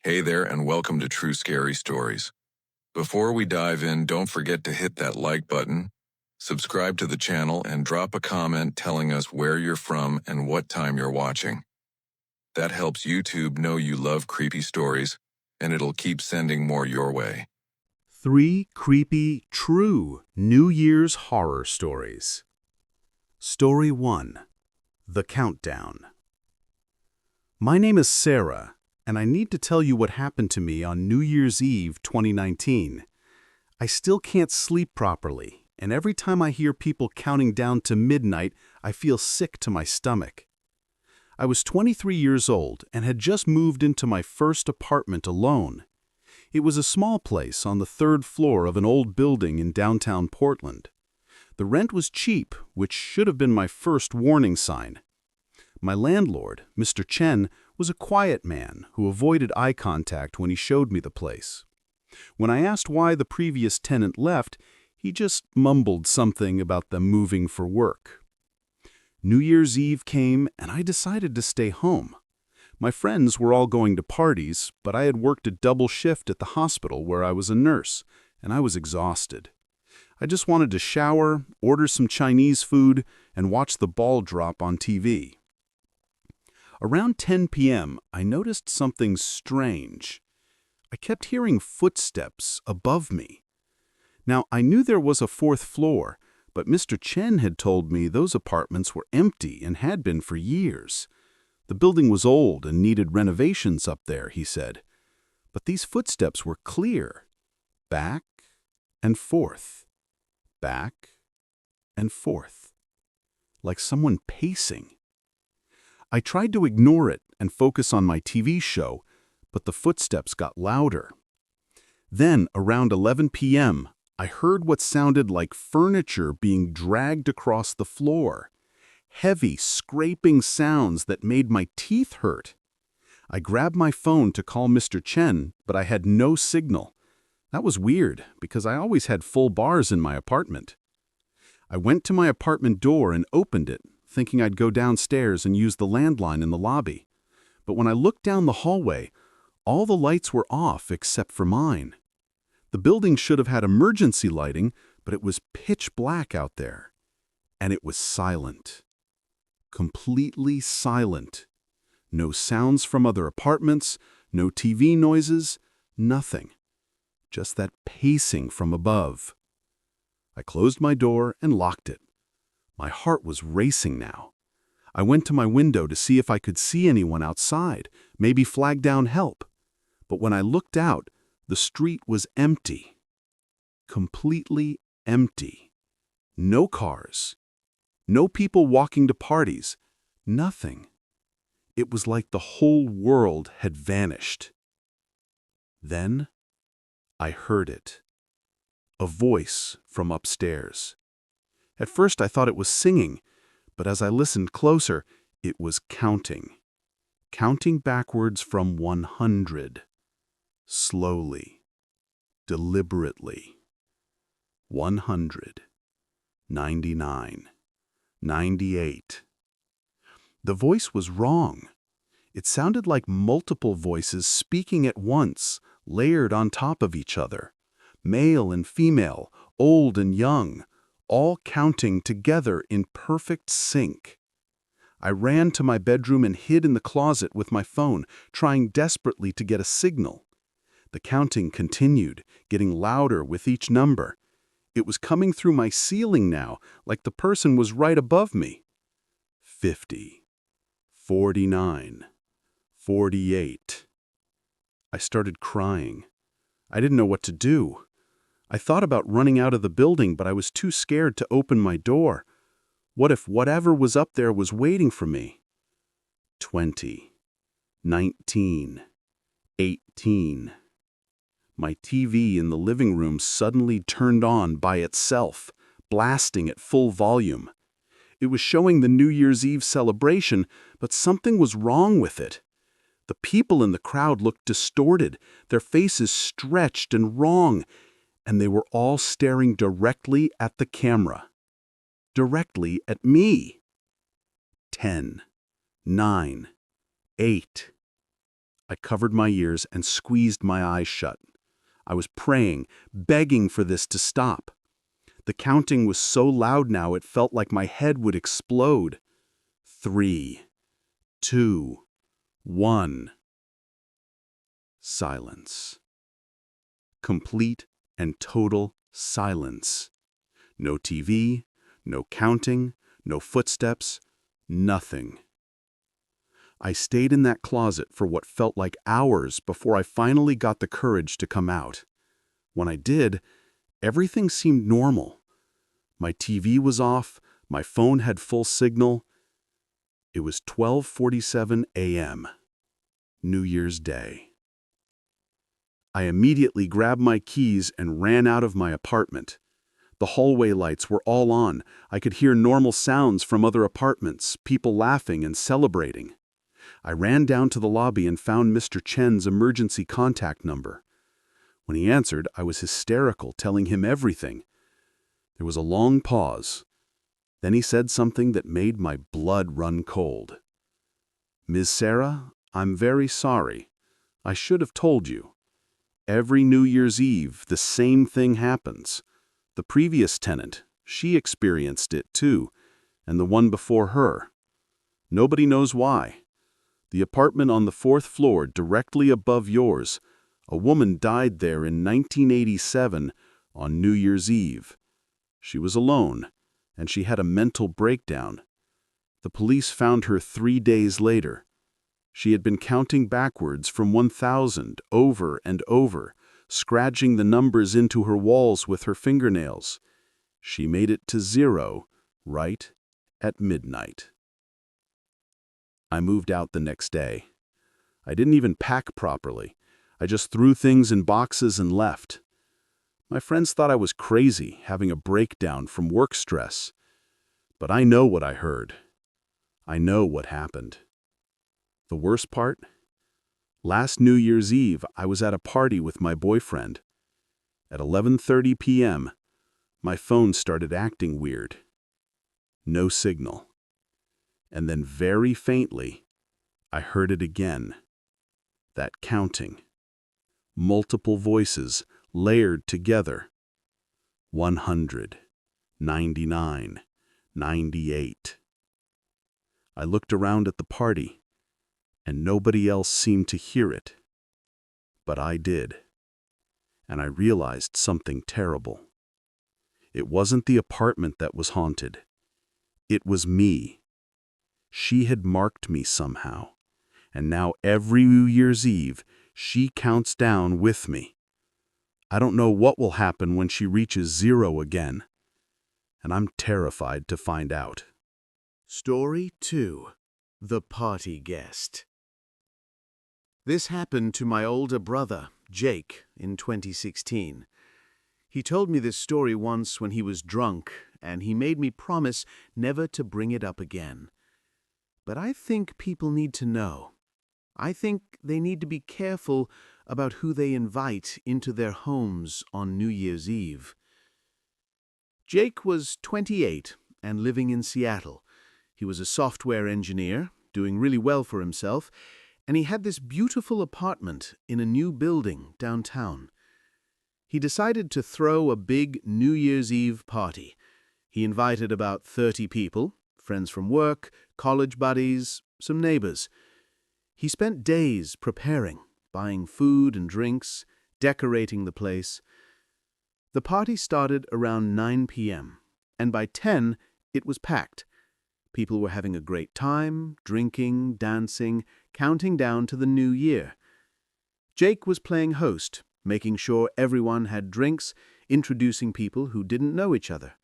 Hey there, and welcome to True Scary Stories. Before we dive in, don't forget to hit that like button, subscribe to the channel, and drop a comment telling us where you're from and what time you're watching. That helps YouTube know you love creepy stories, and it'll keep sending more your way. 3 creepy, true New Year's horror stories. Story 1. The Countdown. My name is Sarah, and I need to tell you what happened to me on New Year's Eve 2019. I still can't sleep properly, and every time I hear people counting down to midnight, I feel sick to my stomach. I was 23 years old and had just moved into my first apartment alone. It was a small place on the 3rd floor of an old building in downtown Portland. The rent was cheap, which should have been my first warning sign. My landlord, Mr. Chen, was a quiet man who avoided eye contact when he showed me the place. When I asked why the previous tenant left, he just mumbled something about them moving for work. New Year's Eve came, and I decided to stay home. My friends were all going to parties, but I had worked a double shift at the hospital where I was a nurse, and I was exhausted. I just wanted to shower, order some Chinese food, and watch the ball drop on TV. Around 10 p.m., I noticed something strange. I kept hearing footsteps above me. Now, I knew there was a 4th floor, but Mr. Chen had told me those apartments were empty and had been for years. The building was old and needed renovations up there, he said. But these footsteps were clear. Back and forth. Back and forth. Like someone pacing. I tried to ignore it and focus on my TV show, but the footsteps got louder. Then, around 11 p.m., I heard what sounded like furniture being dragged across the floor. Heavy, scraping sounds that made my teeth hurt. I grabbed my phone to call Mr. Chen, but I had no signal. That was weird, because I always had full bars in my apartment. I went to my apartment door and opened it, thinking I'd go downstairs and use the landline in the lobby. But when I looked down the hallway, all the lights were off except for mine. The building should have had emergency lighting, but it was pitch black out there. And it was silent. Completely silent. No sounds from other apartments, no TV noises, nothing. Just that pacing from above. I closed my door and locked it. My heart was racing now. I went to my window to see if I could see anyone outside, maybe flag down help. But when I looked out, the street was empty. Completely empty. No cars. No people walking to parties. Nothing. It was like the whole world had vanished. Then I heard it. A voice from upstairs. At first I thought it was singing, but as I listened closer, it was counting. Counting backwards from 100. Slowly. Deliberately. 100. 99. 98. The voice was wrong. It sounded like multiple voices speaking at once, layered on top of each other. Male and female, old and young, all counting together in perfect sync. I ran to my bedroom and hid in the closet with my phone, trying desperately to get a signal. The counting continued, getting louder with each number. It was coming through my ceiling now, like the person was right above me. 50. 49. 48. I started crying. I didn't know what to do. I thought about running out of the building, but I was too scared to open my door. What if whatever was up there was waiting for me? 20. 19. 18. My TV in the living room suddenly turned on by itself, blasting at full volume. It was showing the New Year's Eve celebration, but something was wrong with it. The people in the crowd looked distorted, their faces stretched and wrong, and they were all staring directly at the camera. Directly at me. 10. 9. 8. I covered my ears and squeezed my eyes shut. I was praying, begging for this to stop. The counting was so loud now it felt like my head would explode. 3, 2, 1. Silence. Complete and total silence. No TV, no counting, no footsteps, nothing. I stayed in that closet for what felt like hours before I finally got the courage to come out. When I did, everything seemed normal. My TV was off, my phone had full signal. It was 12:47 a.m., New Year's Day. I immediately grabbed my keys and ran out of my apartment. The hallway lights were all on. I could hear normal sounds from other apartments, people laughing and celebrating. I ran down to the lobby and found Mr. Chen's emergency contact number. When he answered, I was hysterical, telling him everything. There was a long pause. Then he said something that made my blood run cold. "Ms. Sarah, I'm very sorry. I should have told you. Every New Year's Eve, the same thing happens. The previous tenant, she experienced it too, and the one before her. Nobody knows why. The apartment on the 4th floor, directly above yours, a woman died there in 1987 on New Year's Eve. She was alone, and she had a mental breakdown. The police found her 3 days later. She had been counting backwards from 1,000 over and over, scratching the numbers into her walls with her fingernails. She made it to 0 right at midnight." I moved out the next day. I didn't even pack properly. I just threw things in boxes and left. My friends thought I was crazy, having a breakdown from work stress. But I know what I heard. I know what happened. The worst part? Last New Year's Eve, I was at a party with my boyfriend. At 11:30 p.m., my phone started acting weird. No signal. And then very faintly, I heard it again. That counting. Multiple voices layered together. 100, 99, 98. I looked around at the party, and nobody else seemed to hear it. But I did. And I realized something terrible. It wasn't the apartment that was haunted. It was me. She had marked me somehow, and now every New Year's Eve, she counts down with me. I don't know what will happen when she reaches 0 again, and I'm terrified to find out. Story 2. The Party Guest. This happened to my older brother, Jake, in 2016. He told me this story once when he was drunk, and he made me promise never to bring it up again. But I think people need to know. I think they need to be careful about who they invite into their homes on New Year's Eve. Jake was 28 and living in Seattle. He was a software engineer, doing really well for himself, and he had this beautiful apartment in a new building downtown. He decided to throw a big New Year's Eve party. He invited about 30 people, friends from work, college buddies, some neighbors. He spent days preparing, buying food and drinks, decorating the place. The party started around 9 p.m., and by 10, it was packed. People were having a great time, drinking, dancing, counting down to the new year. Jake was playing host, making sure everyone had drinks, introducing people who didn't know each other.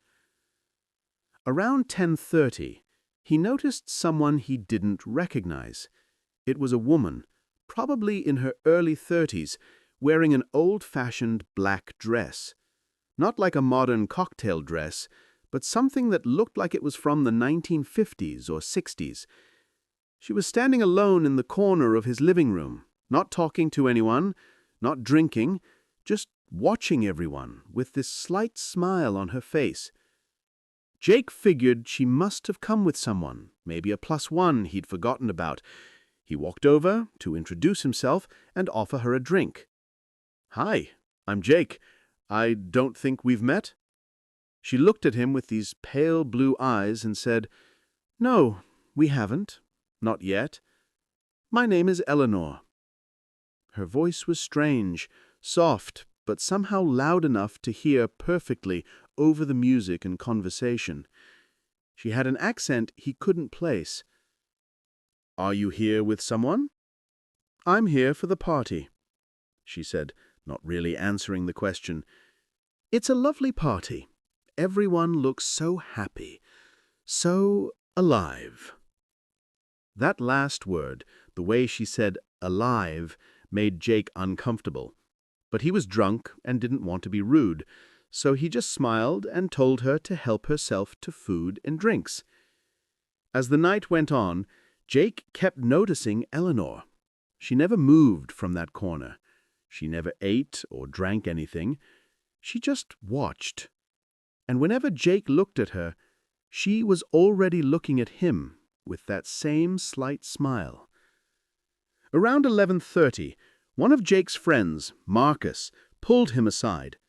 Around 10:30, he noticed someone he didn't recognize. It was a woman, probably in her early 30s, wearing an old-fashioned black dress. Not like a modern cocktail dress, but something that looked like it was from the 1950s or 60s. She was standing alone in the corner of his living room, not talking to anyone, not drinking, just watching everyone with this slight smile on her face. Jake figured she must have come with someone, maybe a +1 he'd forgotten about. He walked over to introduce himself and offer her a drink. "Hi, I'm Jake. I don't think we've met?" She looked at him with these pale blue eyes and said, "No, we haven't. Not yet. My name is Eleanor." Her voice was strange, soft, but somehow loud enough to hear perfectly over the music and conversation. She had an accent he couldn't place. "Are you here with someone?" "I'm here for the party," she said, not really answering the question. "It's a lovely party. Everyone looks so happy, so alive." That last word, the way she said alive, made Jake uncomfortable. But he was drunk and didn't want to be rude, so he just smiled and told her to help herself to food and drinks. As the night went on, Jake kept noticing Eleanor. She never moved from that corner. She never ate or drank anything. She just watched. And whenever Jake looked at her, she was already looking at him with that same slight smile. Around 11:30, one of Jake's friends, Marcus, pulled him aside.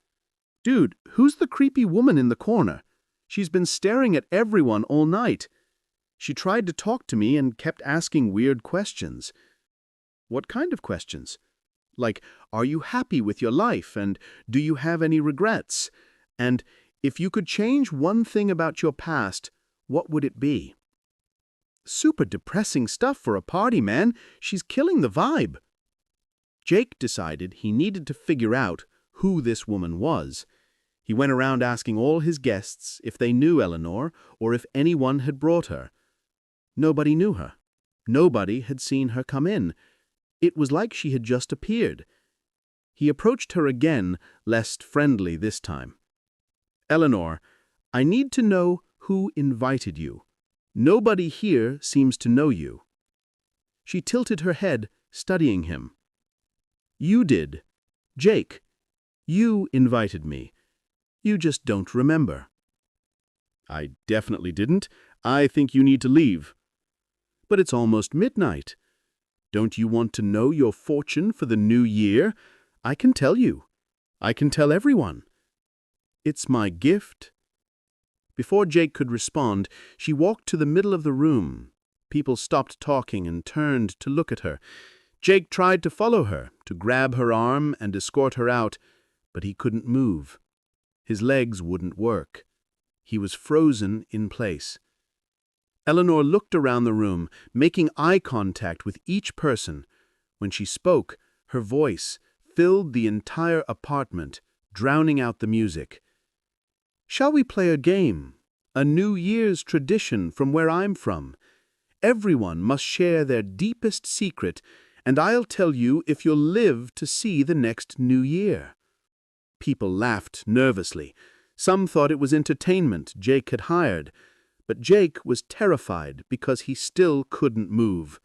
"Dude, who's the creepy woman in the corner? She's been staring at everyone all night. She tried to talk to me and kept asking weird questions." "What kind of questions?" "Like, are you happy with your life, and do you have any regrets? And if you could change one thing about your past, what would it be?" Super depressing stuff for a party, man. She's killing the vibe. Jake decided he needed to figure out who this woman was. He went around asking all his guests if they knew Eleanor or if anyone had brought her. Nobody knew her. Nobody had seen her come in. It was like she had just appeared. He approached her again, less friendly this time. "Eleanor, I need to know who invited you. Nobody here seems to know you." She tilted her head, studying him. "You did. Jake. You invited me. You just don't remember." "I definitely didn't. I think you need to leave." "But it's almost midnight. Don't you want to know your fortune for the new year? I can tell you. I can tell everyone. It's my gift." Before Jake could respond, she walked to the middle of the room. People stopped talking and turned to look at her. Jake tried to follow her, to grab her arm and escort her out, but he couldn't move. His legs wouldn't work. He was frozen in place. Eleanor looked around the room, making eye contact with each person. When she spoke, her voice filled the entire apartment, drowning out the music. "Shall we play a game? A New Year's tradition from where I'm from. Everyone must share their deepest secret, and I'll tell you if you'll live to see the next New Year." People laughed nervously. Some thought it was entertainment Jake had hired, but Jake was terrified because he still couldn't move.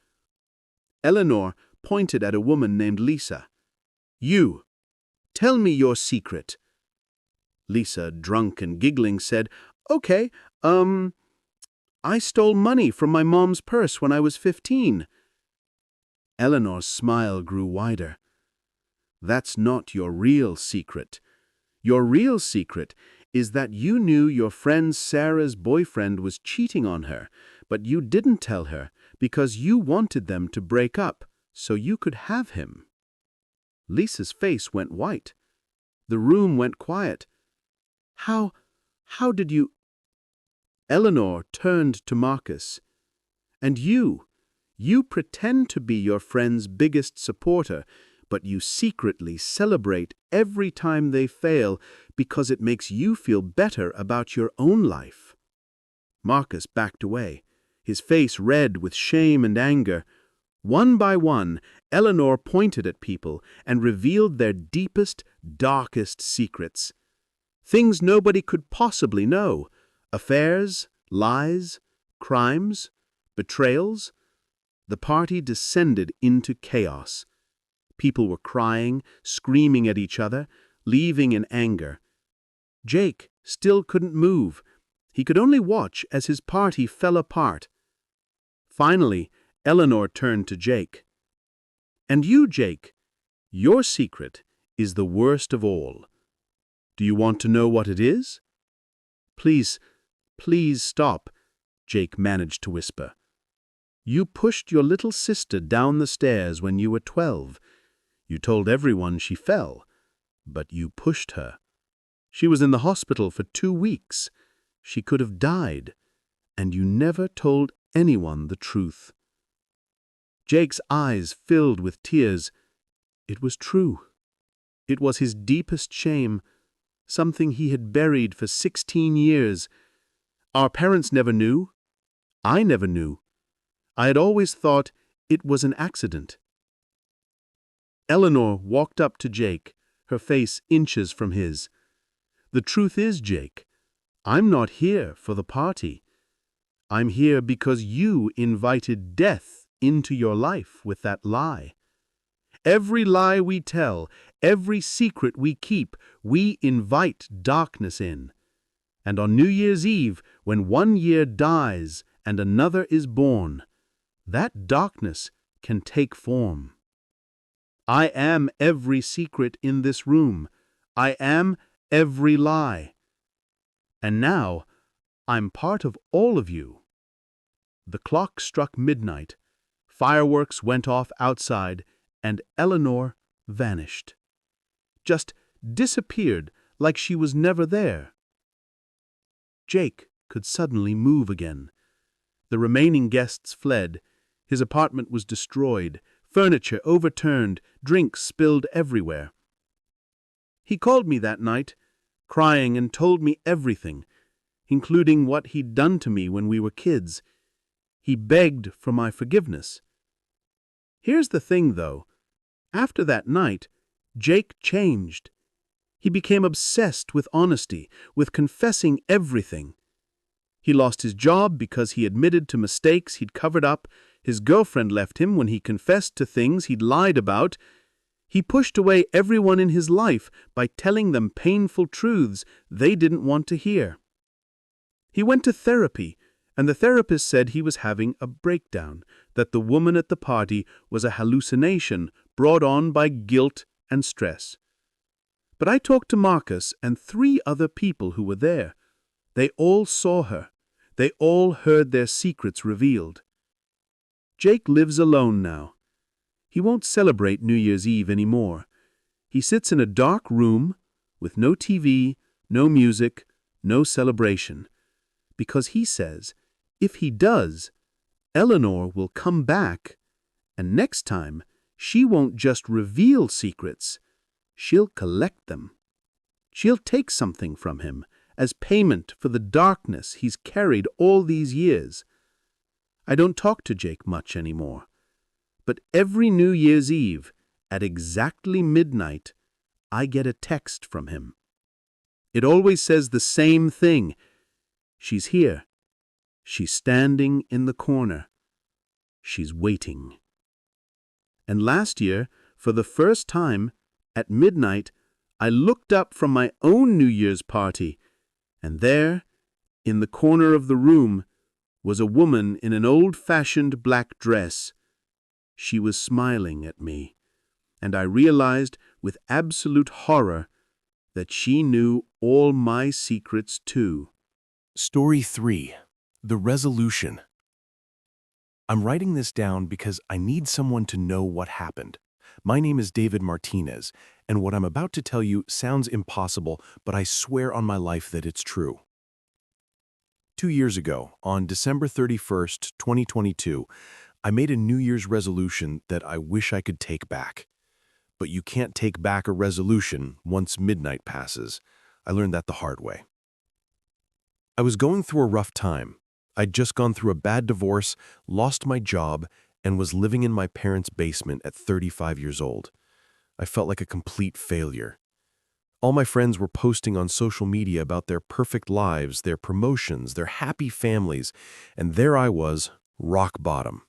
Eleanor pointed at a woman named Lisa. "You, tell me your secret." Lisa, drunk and giggling, said, "Okay, I stole money from my mom's purse when I was 15. Eleanor's smile grew wider. "That's not your real secret. Your real secret is that you knew your friend Sarah's boyfriend was cheating on her, but you didn't tell her because you wanted them to break up so you could have him." Lisa's face went white. The room went quiet. How did you—" Eleanor turned to Marcus. "And you pretend to be your friend's biggest supporter, but you secretly celebrate every time they fail because it makes you feel better about your own life." Marcus backed away, his face red with shame and anger. One by one, Eleanor pointed at people and revealed their deepest, darkest secrets. Things nobody could possibly know. Affairs, lies, crimes, betrayals. The party descended into chaos. People were crying, screaming at each other, leaving in anger. Jake still couldn't move. He could only watch as his party fell apart. Finally, Eleanor turned to Jake. "And you, Jake, your secret is the worst of all. Do you want to know what it is?" "Please, please stop," Jake managed to whisper. "You pushed your little sister down the stairs when you were 12. You told everyone she fell, but you pushed her. She was in the hospital for 2 weeks. She could have died, and you never told anyone the truth." Jake's eyes filled with tears. It was true. It was his deepest shame, something he had buried for 16 years. Our parents never knew. I never knew. I had always thought it was an accident. Eleanor walked up to Jake, her face inches from his. "The truth is, Jake, I'm not here for the party. I'm here because you invited death into your life with that lie. Every lie we tell, every secret we keep, we invite darkness in. And on New Year's Eve, when 1 year dies and another is born, that darkness can take form. I am every secret in this room. I am every lie. And now, I'm part of all of you." The clock struck midnight, fireworks went off outside, and Eleanor vanished. Just disappeared like she was never there. Jake could suddenly move again. The remaining guests fled. His apartment was destroyed, furniture overturned, drinks spilled everywhere. He called me that night, crying, and told me everything, including what he'd done to me when we were kids. He begged for my forgiveness. Here's the thing, though. After that night, Jake changed. He became obsessed with honesty, with confessing everything. He lost his job because he admitted to mistakes he'd covered up. His girlfriend left him when he confessed to things he'd lied about. He pushed away everyone in his life by telling them painful truths they didn't want to hear. He went to therapy, and the therapist said he was having a breakdown, that the woman at the party was a hallucination brought on by guilt and stress. But I talked to Marcus and 3 other people who were there. They all saw her. They all heard their secrets revealed. Jake lives alone now. He won't celebrate New Year's Eve anymore. He sits in a dark room with no TV, no music, no celebration, because he says if he does, Eleanor will come back, and next time she won't just reveal secrets, she'll collect them. She'll take something from him as payment for the darkness he's carried all these years. I don't talk to Jake much anymore, but every New Year's Eve, at exactly midnight, I get a text from him. It always says the same thing. She's here. She's standing in the corner. She's waiting. And last year, for the first time, at midnight, I looked up from my own New Year's party, and there, in the corner of the room, was a woman in an old-fashioned black dress. She was smiling at me, and I realized with absolute horror that she knew all my secrets too. Story 3. The Resolution. I'm writing this down because I need someone to know what happened. My name is David Martinez, and what I'm about to tell you sounds impossible, but I swear on my life that it's true. 2 years ago, on December 31st, 2022, I made a New Year's resolution that I wish I could take back. But you can't take back a resolution once midnight passes. I learned that the hard way. I was going through a rough time. I'd just gone through a bad divorce, lost my job, and was living in my parents' basement at 35 years old. I felt like a complete failure. All my friends were posting on social media about their perfect lives, their promotions, their happy families, and there I was, rock bottom.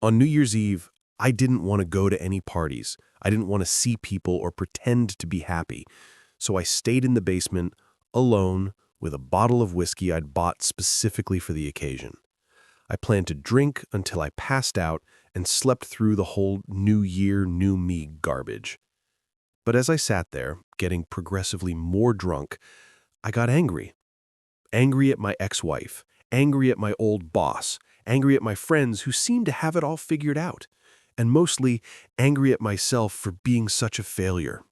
On New Year's Eve, I didn't want to go to any parties. I didn't want to see people or pretend to be happy. So I stayed in the basement, alone, with a bottle of whiskey I'd bought specifically for the occasion. I planned to drink until I passed out and slept through the whole New Year, New Me garbage. But as I sat there, getting progressively more drunk, I got angry. Angry at my ex-wife, angry at my old boss, angry at my friends who seemed to have it all figured out, and mostly angry at myself for being such a failure.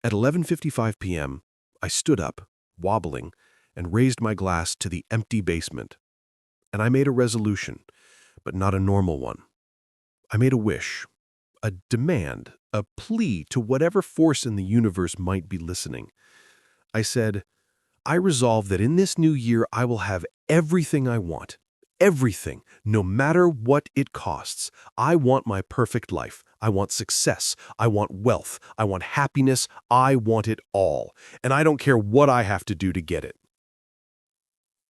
At 11:55 p.m., I stood up, wobbling, and raised my glass to the empty basement. And I made a resolution, but not a normal one. I made a wish, a demand, a plea to whatever force in the universe might be listening. I said, I resolve that in this new year I will have everything I want. Everything, no matter what it costs. I want my perfect life. I want success. I want wealth. I want happiness. I want it all. And I don't care what I have to do to get it.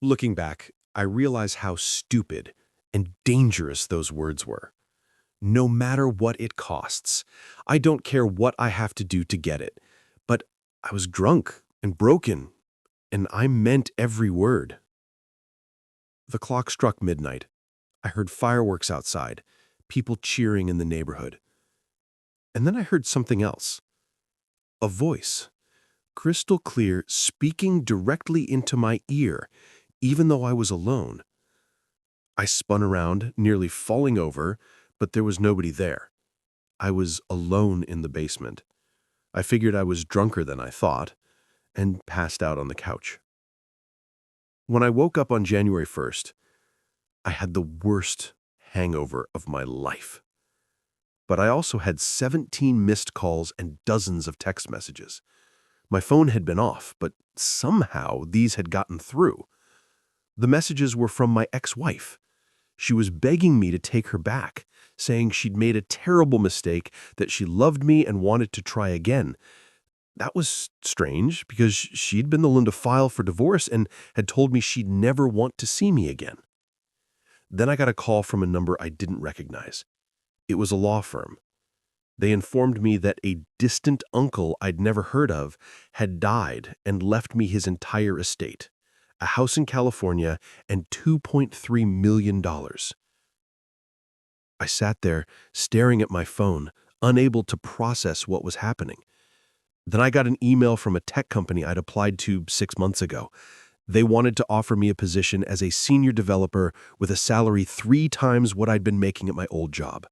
Looking back, I realize how stupid and dangerous those words were. No matter what it costs. I don't care what I have to do to get it. But I was drunk and broken, and I meant every word. The clock struck midnight. I heard fireworks outside, people cheering in the neighborhood. And then I heard something else. A voice, crystal clear, speaking directly into my ear, even though I was alone. I spun around, nearly falling over, but there was nobody there. I was alone in the basement. I figured I was drunker than I thought, and passed out on the couch. When I woke up on January 1st, I had the worst hangover of my life. But I also had 17 missed calls and dozens of text messages. My phone had been off, but somehow these had gotten through. The messages were from my ex-wife. She was begging me to take her back, saying she'd made a terrible mistake, that she loved me and wanted to try again. That was strange, because she'd been the one to file for divorce and had told me she'd never want to see me again. Then I got a call from a number I didn't recognize. It was a law firm. They informed me that a distant uncle I'd never heard of had died and left me his entire estate, a house in California and $2.3 million. I sat there, staring at my phone, unable to process what was happening. Then I got an email from a tech company I'd applied to 6 months ago. They wanted to offer me a position as a senior developer with a salary 3 times what I'd been making at my old job.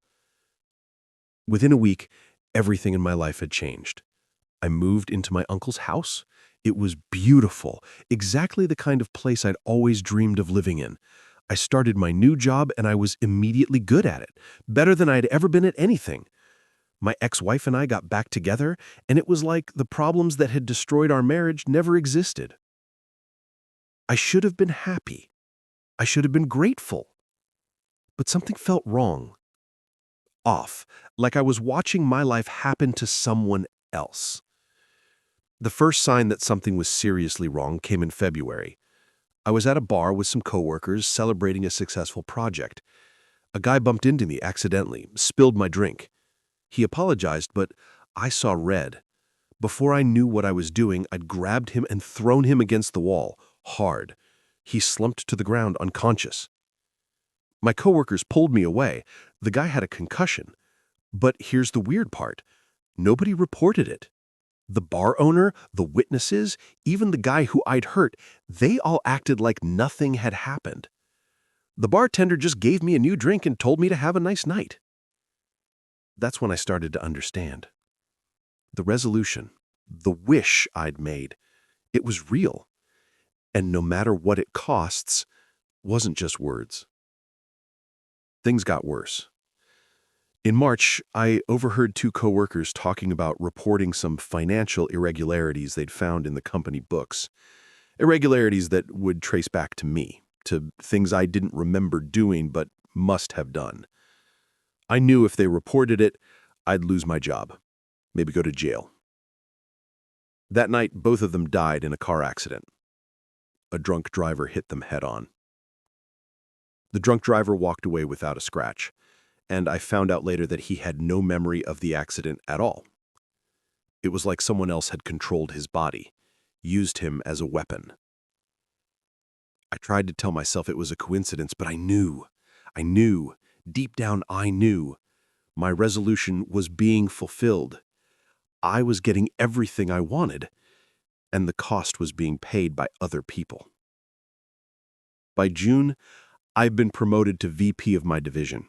Within a week, everything in my life had changed. I moved into my uncle's house. It was beautiful, exactly the kind of place I'd always dreamed of living in. I started my new job and I was immediately good at it, better than I'd ever been at anything. My ex-wife and I got back together, and it was like the problems that had destroyed our marriage never existed. I should have been happy. I should have been grateful. But something felt wrong. Off, like I was watching my life happen to someone else. The first sign that something was seriously wrong came in February. I was at a bar with some coworkers celebrating a successful project. A guy bumped into me accidentally, spilled my drink. He apologized, but I saw red. Before I knew what I was doing, I'd grabbed him and thrown him against the wall, hard. He slumped to the ground unconscious. My coworkers pulled me away. The guy had a concussion. But here's the weird part. Nobody reported it. The bar owner, the witnesses, even the guy who I'd hurt, they all acted like nothing had happened. The bartender just gave me a new drink and told me to have a nice night. That's when I started to understand. The resolution, the wish I'd made, it was real. And no matter what it costs, wasn't just words. Things got worse. In March, I overheard 2 coworkers talking about reporting some financial irregularities they'd found in the company books. Irregularities that would trace back to me, to things I didn't remember doing but must have done. I knew if they reported it, I'd lose my job, maybe go to jail. That night, both of them died in a car accident. A drunk driver hit them head-on. The drunk driver walked away without a scratch, and I found out later that he had no memory of the accident at all. It was like someone else had controlled his body, used him as a weapon. I tried to tell myself it was a coincidence, but I knew, deep down I knew, my resolution was being fulfilled. I was getting everything I wanted, and the cost was being paid by other people. By June, I'd been promoted to VP of my division.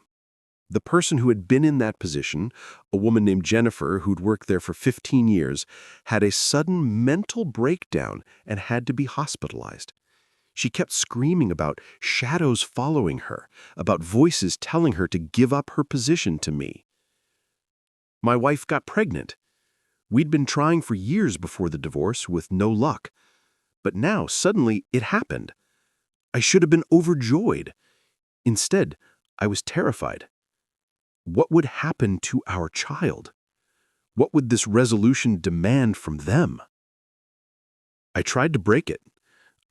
The person who had been in that position, a woman named Jennifer who'd worked there for 15 years, had a sudden mental breakdown and had to be hospitalized. She kept screaming about shadows following her, about voices telling her to give up her position to me. My wife got pregnant. We'd been trying for years before the divorce with no luck. But now, suddenly, it happened. I should have been overjoyed. Instead, I was terrified. What would happen to our child? What would this resolution demand from them? I tried to break it.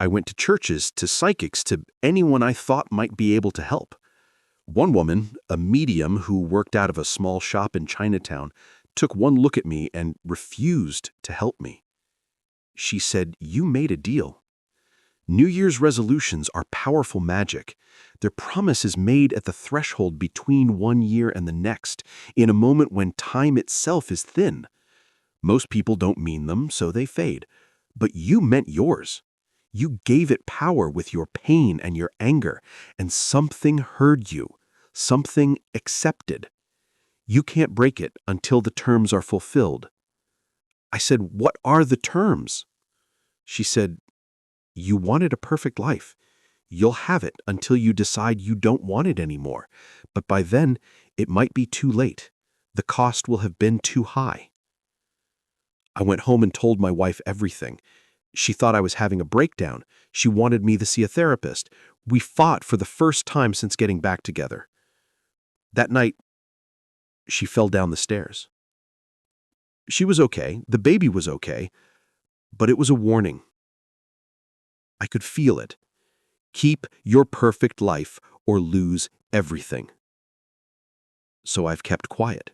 I went to churches, to psychics, to anyone I thought might be able to help. One woman, a medium who worked out of a small shop in Chinatown, took one look at me and refused to help me. She said, "You made a deal. New Year's resolutions are powerful magic. Their promise is made at the threshold between one year and the next, in a moment when time itself is thin. Most people don't mean them, so they fade. But you meant yours. You gave it power with your pain and your anger, and something heard you, something accepted. You can't break it until the terms are fulfilled." I said, "What are the terms?" She said, "You wanted a perfect life. You'll have it until you decide you don't want it anymore. But by then, it might be too late. The cost will have been too high." I went home and told my wife everything. She thought I was having a breakdown. She wanted me to see a therapist. We fought for the first time since getting back together. That night, she fell down the stairs. She was okay. The baby was okay. But it was a warning. I could feel it. Keep your perfect life or lose everything. So I've kept quiet.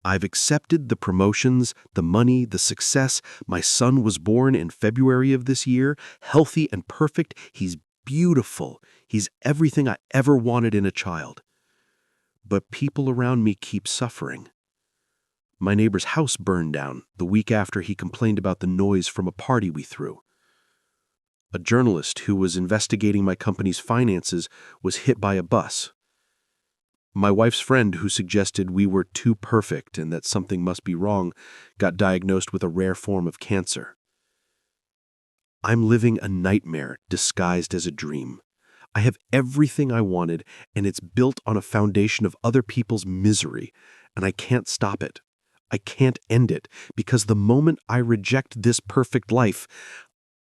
I've accepted the promotions, the money, the success. My son was born in February of this year, healthy and perfect. He's beautiful. He's everything I ever wanted in a child. But people around me keep suffering. My neighbor's house burned down the week after he complained about the noise from a party we threw. A journalist who was investigating my company's finances was hit by a bus. My wife's friend, who suggested we were too perfect and that something must be wrong, got diagnosed with a rare form of cancer. I'm living a nightmare disguised as a dream. I have everything I wanted, and it's built on a foundation of other people's misery, and I can't stop it. I can't end it, because the moment I reject this perfect life,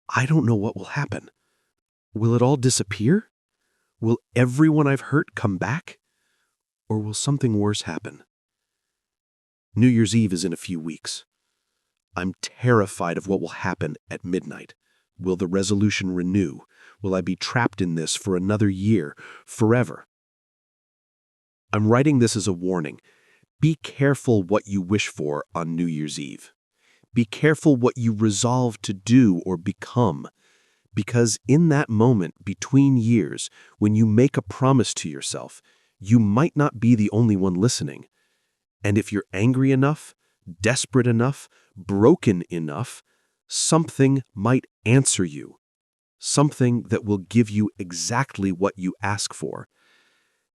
I don't know what will happen. Will it all disappear? Will everyone I've hurt come back? Or will something worse happen? New Year's Eve is in a few weeks. I'm terrified of what will happen at midnight. Will the resolution renew? Will I be trapped in this for another year, forever? I'm writing this as a warning. Be careful what you wish for on New Year's Eve. Be careful what you resolve to do or become. Because in that moment between years, when you make a promise to yourself, you might not be the only one listening. And if you're angry enough, desperate enough, broken enough, something might answer you. Something that will give you exactly what you ask for.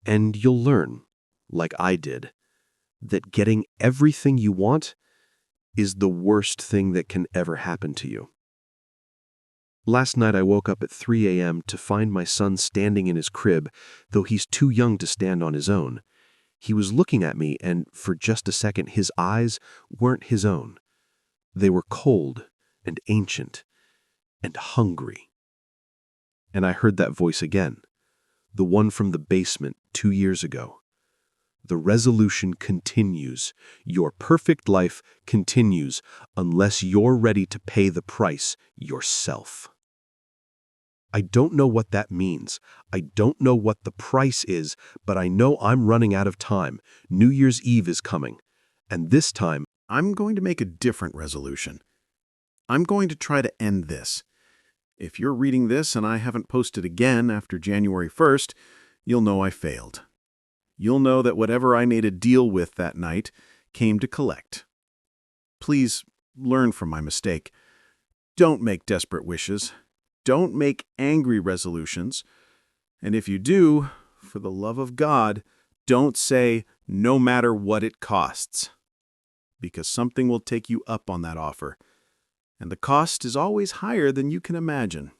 And you'll learn, like I did, that getting everything you want is the worst thing that can ever happen to you. Last night I woke up at 3 a.m. to find my son standing in his crib, though he's too young to stand on his own. He was looking at me, and for just a second his eyes weren't his own. They were cold and ancient and hungry. And I heard that voice again, the one from the basement 2 years ago. The resolution continues. Your perfect life continues unless you're ready to pay the price yourself. I don't know what that means. I don't know what the price is, but I know I'm running out of time. New Year's Eve is coming. And this time, I'm going to make a different resolution. I'm going to try to end this. If you're reading this and I haven't posted again after January 1st, you'll know I failed. You'll know that whatever I made a deal with that night came to collect. Please learn from my mistake. Don't make desperate wishes. Don't make angry resolutions. And if you do, for the love of God, don't say, no matter what it costs. Because something will take you up on that offer. And the cost is always higher than you can imagine.